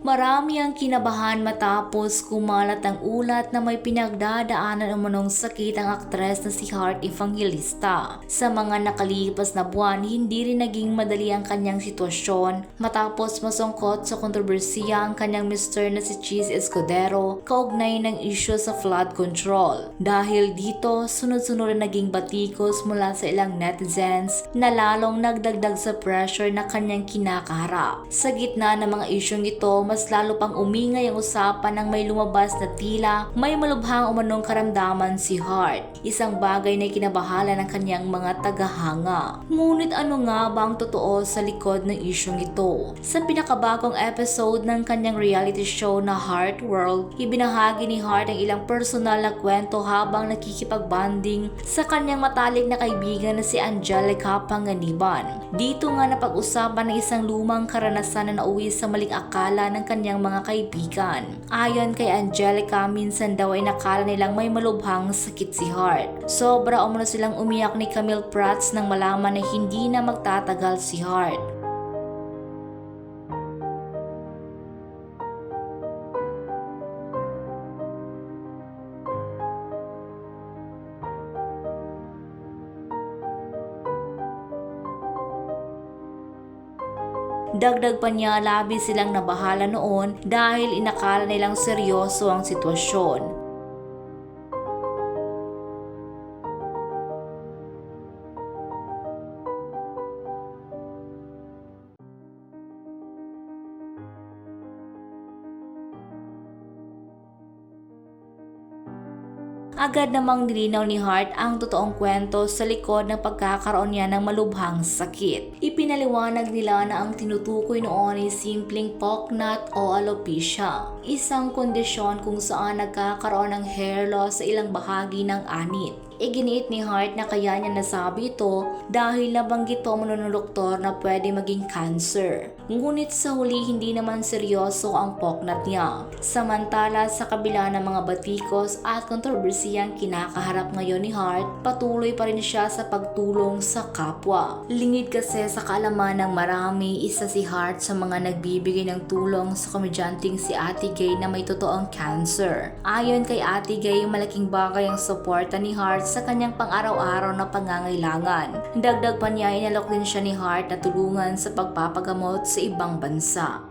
Marami ang kinabahan matapos kumalat ang ulat na may pinagdadaanan umanong sakit ang aktres na si Heart Evangelista. Sa mga nakalipas na buwan, hindi rin naging madali ang kanyang sitwasyon matapos masungkot sa kontrobersiya ang kanyang mister na si Cheese Escudero kaugnay ng isyu sa flood control. Dahil dito, sunod-sunod na naging batikos mula sa ilang netizens na lalong nagdagdag sa pressure na kanyang kinakaharap. Sa gitna ng mga isyong ito, mas lalo pang umingay ang usapan ng may lumabas na tila may malubhang umanong karamdaman si Heart. Isang bagay na kinabahala ng kanyang mga tagahanga. Ngunit ano nga ba ang totoo sa likod ng isyong ito? Sa pinakabagong episode ng kanyang reality show na Heart World, ibinahagi ni Heart ang ilang personal na kwento habang nakikipag-bonding sa kanyang matalik na kaibigan na si Angelica Panganiban. Dito nga napag-usapan ng isang lumang karanasan na nauwi sa maling akala ng kanyang mga kaibigan. Ayon kay Angelica, minsan daw ay nakala nilang may malubhang sakit si Heart. Sobra umano silang umiyak ni Camille Prats nang malaman na hindi na magtatagal si Heart. Dagdag pa niya, labis silang nabahala noon dahil inakala nilang seryoso ang sitwasyon. Agad namang nilinaw ni Heart ang totoong kwento sa likod ng pagkakaroon niya ng malubhang sakit. Ipinaliwanag nila na ang tinutukoy noon ay simpleng pocknut o alopecia, isang kondisyon kung saan nagkakaroon ng hair loss sa ilang bahagi ng anit. Iginiit ni Heart na kaya niya nasabi ito dahil nabanggit ito ng doktor na pwede maging cancer. Ngunit sa huli hindi naman seryoso ang pocknut niya. Samantala sa kabila ng mga batikos at kontrobersiyang kinakaharap ngayon ni Heart, patuloy pa rin siya sa pagtulong sa kapwa. Lingid kasi sa kaalaman ng marami, isa si Heart sa mga nagbibigay ng tulong sa komedyanteng si Ate Gay na may totoong cancer. Ayon kay Ate Gay, malaking bagay ang suporta ni Heart sa kanyang pang-araw-araw na pangangailangan. Dagdag pa niya, inalok din siya ni Heart na tulungan sa pagpapagamot sa ibang bansa.